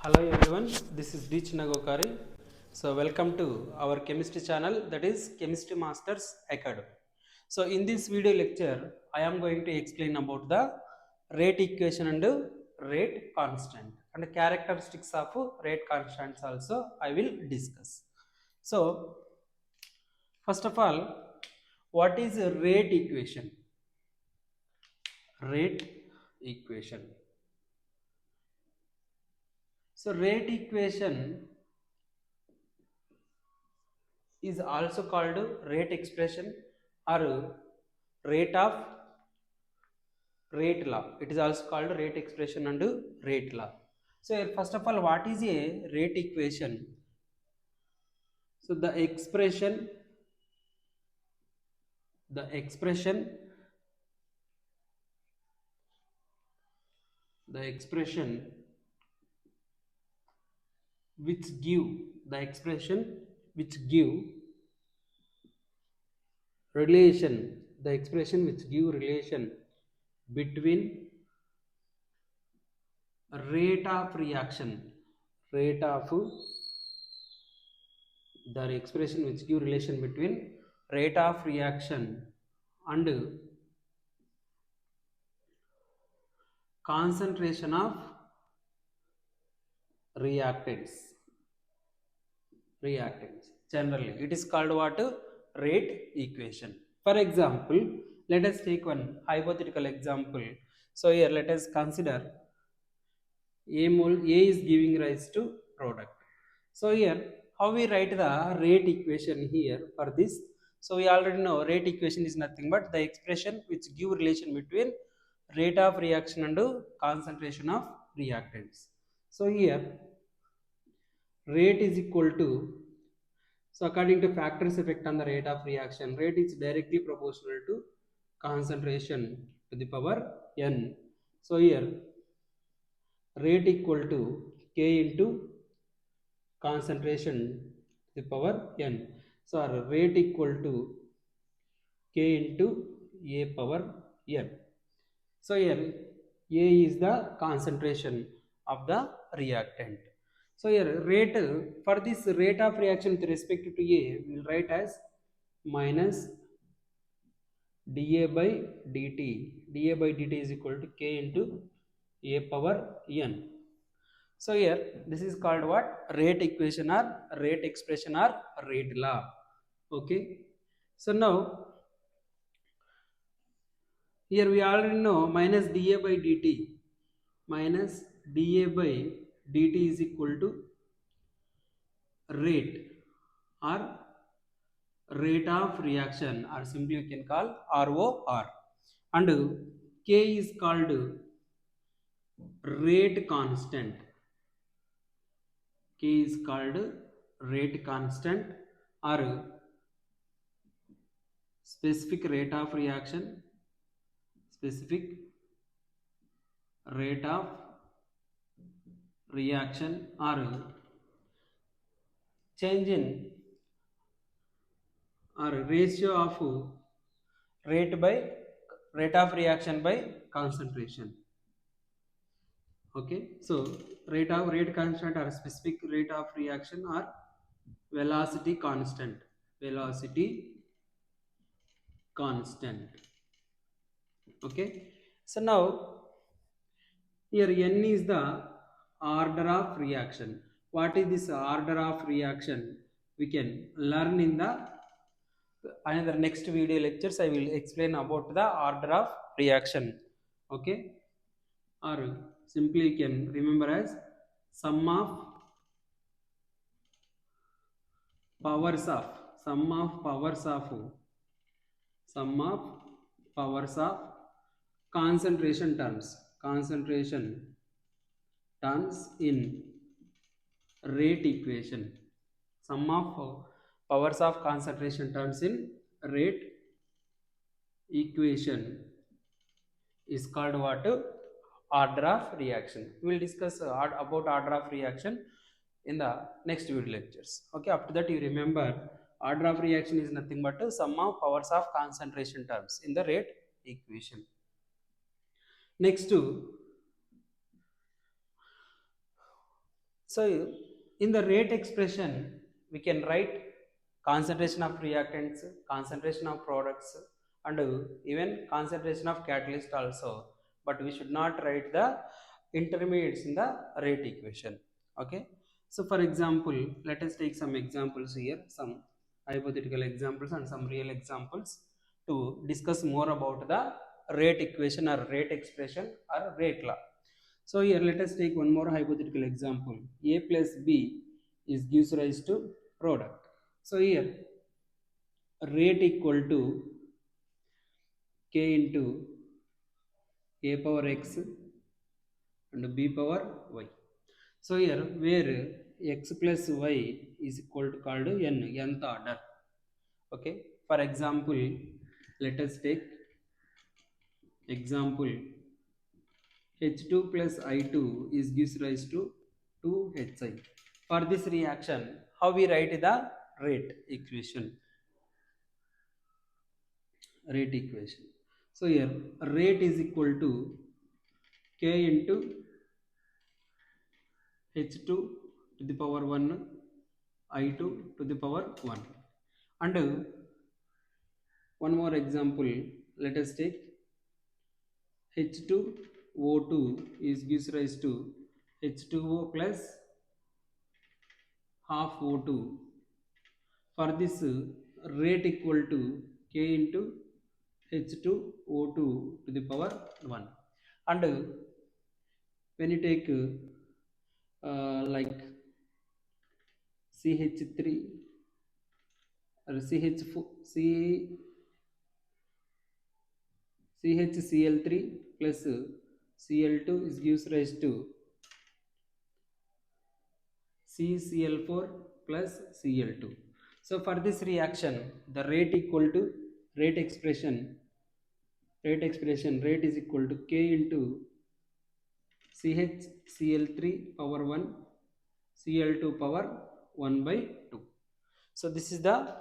Hello everyone, this is D. Chinagokari. So welcome to our chemistry channel, that is Chemistry Masters Academy. So in this video lecture, I am going to explain about the rate equation and rate constant and characteristics of rate constants also I will discuss. So first of all, what is a rate equation? Rate equation. So rate equation is also called rate expression or rate of rate law. It is also called rate expression and rate law. So first of all, what is a rate equation? So the expression the expression which give the expression which give relation the expression which give relation between rate of reaction rate of the expression which give relation between rate of reaction and concentration of reactants generally it is called what? Rate equation. For example, let us take one hypothetical example. So here let us consider A is giving rise to product. So here how we write the rate equation here for this? So we already know rate equation is nothing but the expression which give relation between rate of reaction and concentration of reactants. So here rate is equal to, so according to factors effect on the rate of reaction, rate is directly proportional to concentration to the power n. So here rate equal to k into concentration to the power n. So our rate equal to k into a power n. So here a is the concentration of the reactant. So here rate, for this rate of reaction with respect to a, we will write as minus dA by dt. dA by dt is equal to k into a power n. So here this is called what? Rate equation or rate expression or rate law. Okay. So now here we already know minus dA by dt. Minus dA by dt is equal to rate or rate of reaction, or simply we can call ROR, and K is called rate constant. K is called rate constant or specific rate of reaction, specific rate of reaction or change in or ratio of rate by rate of reaction by concentration. Okay, so rate constant or specific rate of reaction or velocity constant. Velocity constant. Okay, so now here n is the order of reaction. What is this order of reaction? We can learn in the another next video lectures. I will explain about the order of reaction. Okay, or simply you can remember as sum of powers of sum of powers of sum of powers of concentration terms in rate equation. Sum of powers of concentration terms in rate equation is called what? Order of reaction. We will discuss about order of reaction in the next video lectures. Okay, after that you remember order of reaction is nothing but sum of powers of concentration terms in the rate equation. Next, So in the rate expression we can write concentration of reactants, concentration of products, and even concentration of catalyst also, but we should not write the intermediates in the rate equation. Okay, so for example, let us take some examples here, some hypothetical examples and some real examples to discuss more about the rate equation or rate expression or rate law. So here let us take one more hypothetical example. A plus B is gives rise to product. So here rate equal to k into a power x and b power y. So here where x plus y is equal to called nth order. Okay. For example, let us take example H2 plus I2 is gives rise to 2HI. For this reaction, how we write the rate equation? Rate equation. So here rate is equal to K into H2 to the power 1, I2 to the power 1. And one more example, let us take H2O2 is gives rise to H2O plus half O2. For this rate equal to K into H2O2 to the power 1. And when you take like CH3 or CH4, CHCl3 plus Cl2 is gives rise to CCl4 plus Cl2. So for this reaction, the rate equal to rate expression, rate is equal to K into CHCl3 power 1 Cl2 power 1 by 2. So this is the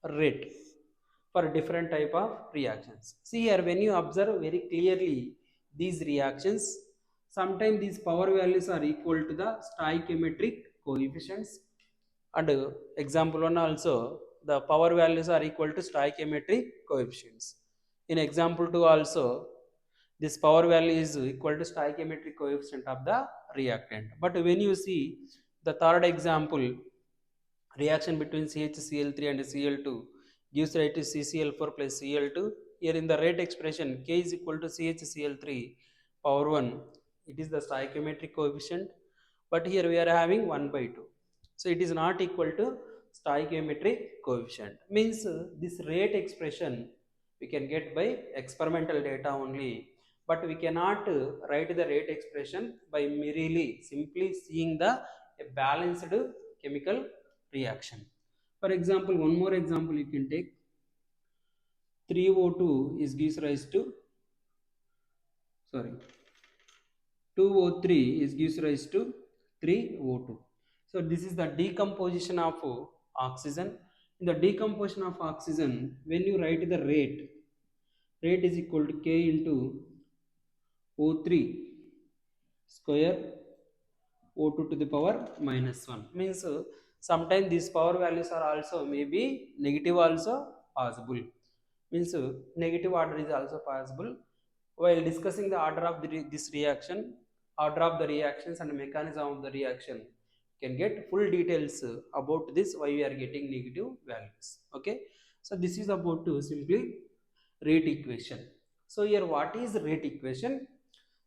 rate for different type of reactions. See here, when you observe very clearly these reactions, sometimes these power values are equal to the stoichiometric coefficients, and example 1 also the power values are equal to stoichiometric coefficients. In example 2 also this power value is equal to stoichiometric coefficient of the reactant. But when you see the third example, reaction between CHCl3 and Cl2 gives rise to CCl4 plus Cl2. Here in the rate expression, K is equal to CHCl3 power 1. It is the stoichiometric coefficient, but here we are having 1 by 2. So it is not equal to stoichiometric coefficient. Means this rate expression we can get by experimental data only, but we cannot write the rate expression by merely simply seeing the a balanced chemical reaction. For example, one more example you can take. 3O2 is gives rise to, sorry, 2O3 is gives rise to 3O2. So this is the decomposition of oxygen. In the decomposition of oxygen, when you write the rate is equal to K into O3 square O2 to the power minus 1. Means sometimes these power values are also maybe negative also possible. Means negative order is also possible. While discussing the order of this reaction, order of the reactions and mechanism of the reaction, can get full details about this, why we are getting negative values. Okay, so this is about to simply rate equation. So here what is rate equation?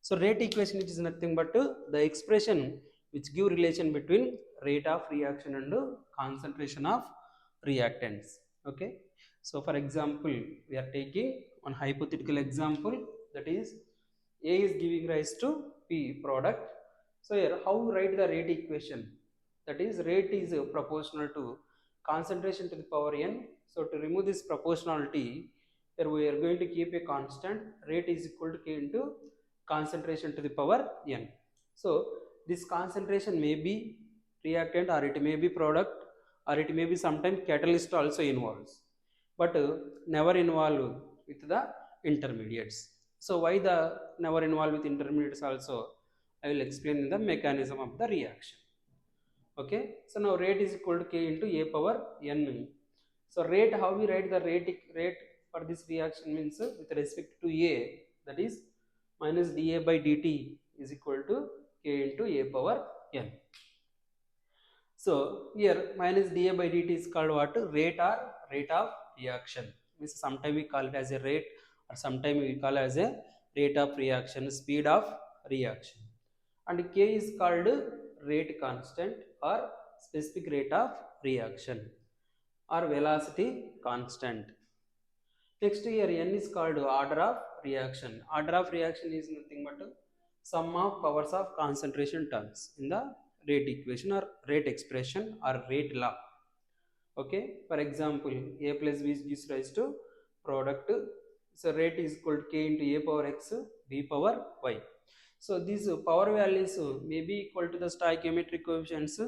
So rate equation, it is nothing but the expression which give relation between rate of reaction and concentration of reactants. Okay, so for example, we are taking one hypothetical example, that is A is giving rise to P product. So here how write the rate equation? That is rate is proportional to concentration to the power n. So to remove this proportionality, here we are going to keep a constant, rate is equal to K into concentration to the power n. So this concentration may be reactant or it may be product or it may be sometimes catalyst also involves, but never involve with the intermediates. So why the never involve with intermediates also, I will explain in the mechanism of the reaction. Okay, so now rate is equal to k into a power n. So rate, how we write the rate for this reaction means with respect to a, that is minus dA by dt is equal to k into a power n. So here minus dA by dt is called what? Rate or rate of reaction. Means sometime we call it as a rate, or sometime we call as a rate of reaction, speed of reaction. And k is called rate constant or specific rate of reaction or velocity constant. Next here n is called order of reaction. Order of reaction is nothing but sum of powers of concentration terms in the rate equation or rate expression or rate law. Okay, for example a plus b gives rise to product, so rate is equal to k into a power x b power y. So these power values may be equal to the stoichiometric coefficients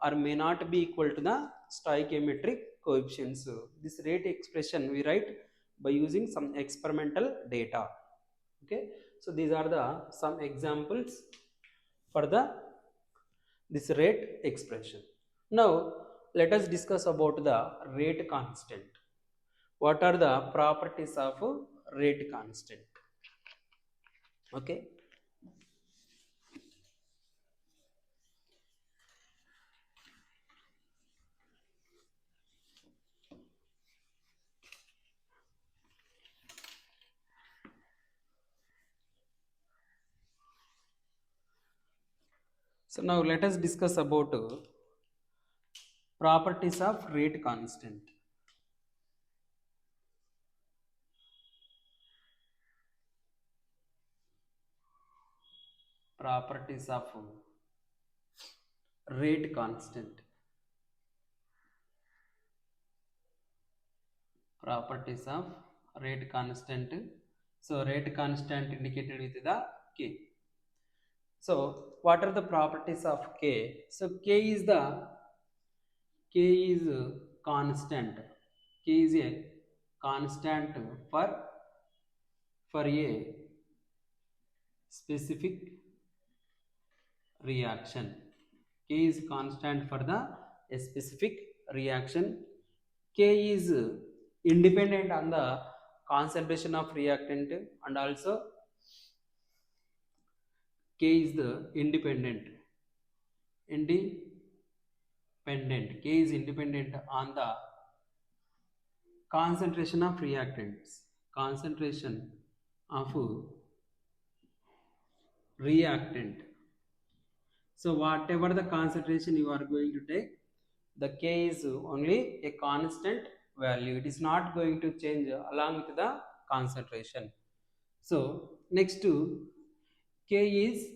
or may not be equal to the stoichiometric coefficients. This rate expression we write by using some experimental data. Okay, so these are the some examples for the this rate expression. Now let us discuss about the rate constant. What are the properties of rate constant? Okay, so now let us discuss about properties of rate constant. Properties of rate constant. Properties of rate constant. So rate constant indicated with the k. So what are the properties of k? So k is a constant. K is a constant for a specific reaction. K is constant for the a specific reaction. K is independent on the concentration of reactant, and also K is the independent. K is independent on the concentration of reactants. Concentration of reactant. So whatever the concentration you are going to take, the K is only a constant value. It is not going to change along with the concentration. So next to K is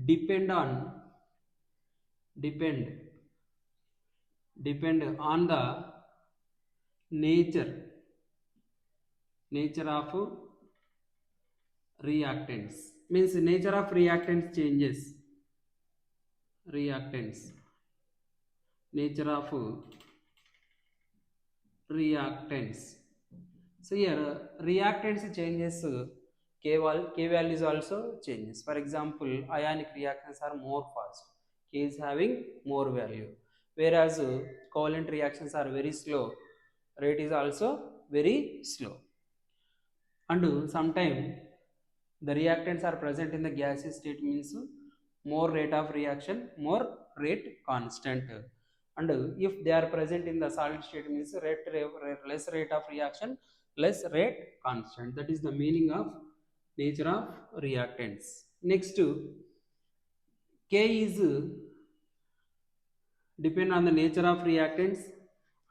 depend on depend depend on the nature of reactants. Means nature of reactants changes. Reactants. Nature of reactants. So here reactants changes, K values also changes. For example, ionic reactions are more fast. K is having more value. Whereas covalent reactions are very slow. Rate is also very slow. And sometimes the reactants are present in the gaseous state means more rate of reaction, more rate constant. And if they are present in the solid state means less rate of reaction, less rate constant. That is the meaning of nature of reactants. Next K is depend on the nature of reactants,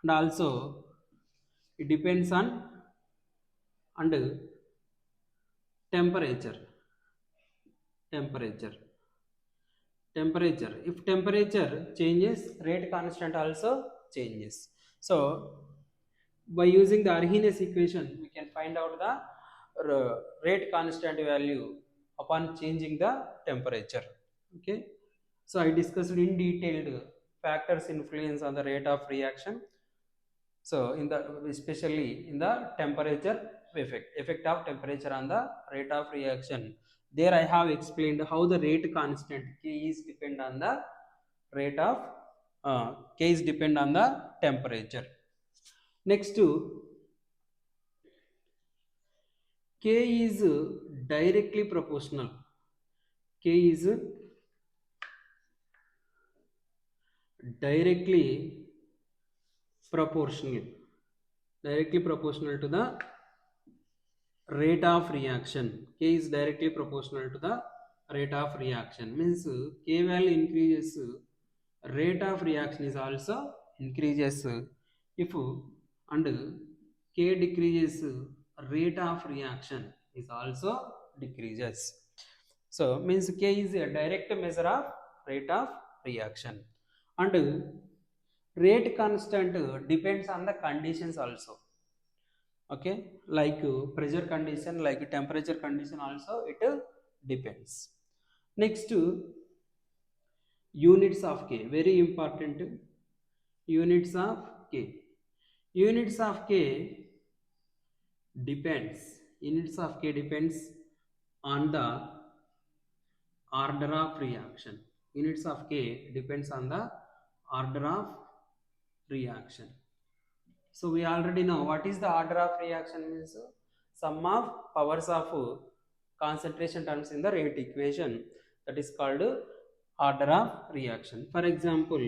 and also it depends on and temperature. temperature temperature, if temperature changes, rate constant also changes. So by using the Arrhenius equation we can find out the rate constant value upon changing the temperature. Okay, so I discussed in detailed factors influence on the rate of reaction. So in the especially in the temperature effect of temperature on the rate of reaction, there I have explained how the rate constant K is depend on the rate of K is depend on the temperature. Next K is directly proportional. K is directly proportional. Directly proportional to the rate of reaction. K is directly proportional to the rate of reaction. Means K value increases, rate of reaction is also increases. If and K decreases, rate of reaction is also decreases. So means K is a direct measure of rate of reaction, and rate constant depends on the conditions also. Okay, like pressure condition, like temperature condition also it depends. Next units of K, very important. Units of K, units of K depends, units of K depends on the order of reaction. Units of K depends on the order of reaction. So we already know what is the order of reaction, means sum of powers of concentration terms in the rate equation, that is called order of reaction. For example,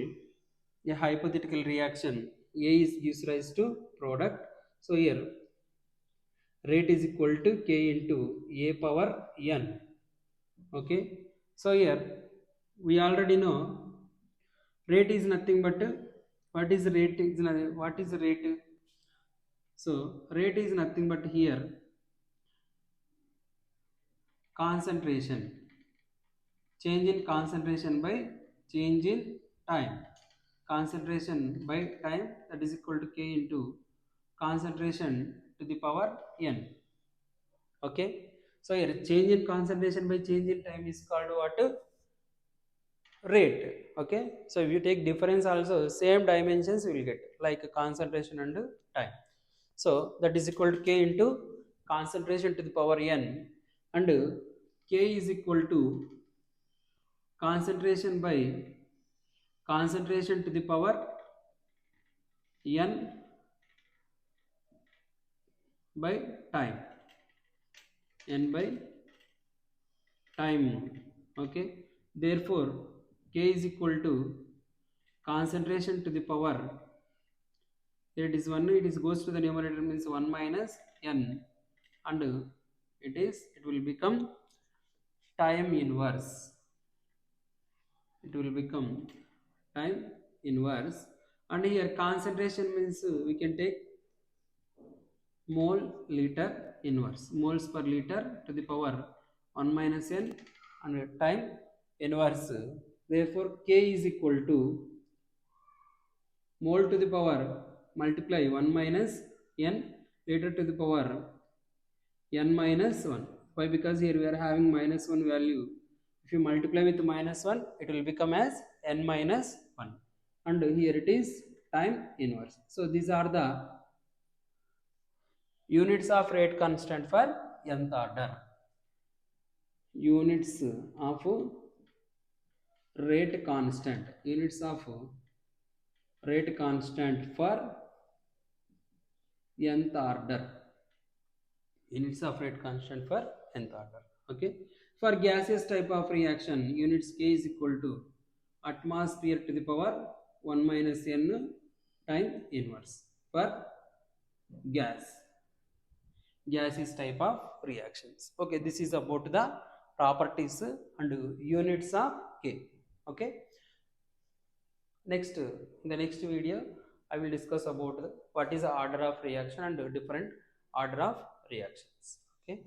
a hypothetical reaction A is gives rise to product. So here rate is equal to K into A power n. Okay, so here we already know rate is nothing but what is rate is what is rate. So rate is nothing but here concentration, change in concentration by change in time. Concentration by time, that is equal to K into concentration to the power n. Okay, so here change in concentration by change in time is called what? Rate. Okay, so if you take difference also, same dimensions you will get, like concentration and time. So that is equal to K into concentration to the power n, and K is equal to concentration by concentration to the power n by time, n by time. Okay, therefore K is equal to concentration to the power, here it is 1, it is goes to the numerator, means 1 minus n, and it will become time inverse, it will become time inverse. And here concentration means we can take mole liter inverse, moles per liter to the power 1 minus n, and time inverse. Therefore K is equal to mole to the power multiply 1 minus n liter to the power n minus 1. Why? Because here we are having minus 1 value. If you multiply with minus 1, it will become as n minus 1. And here it is time inverse. So these are the units of rate constant for nth order. Units of rate constant. Units of rate constant for nth order. Units of rate constant for nth order. Okay, for gaseous type of reaction, units K is equal to atmosphere to the power 1 minus n time inverse for gas, gaseous type of reactions. Okay, this is about the properties and units of K. Okay, next in the next video I will discuss about what is the order of reaction and different order of reactions. Okay.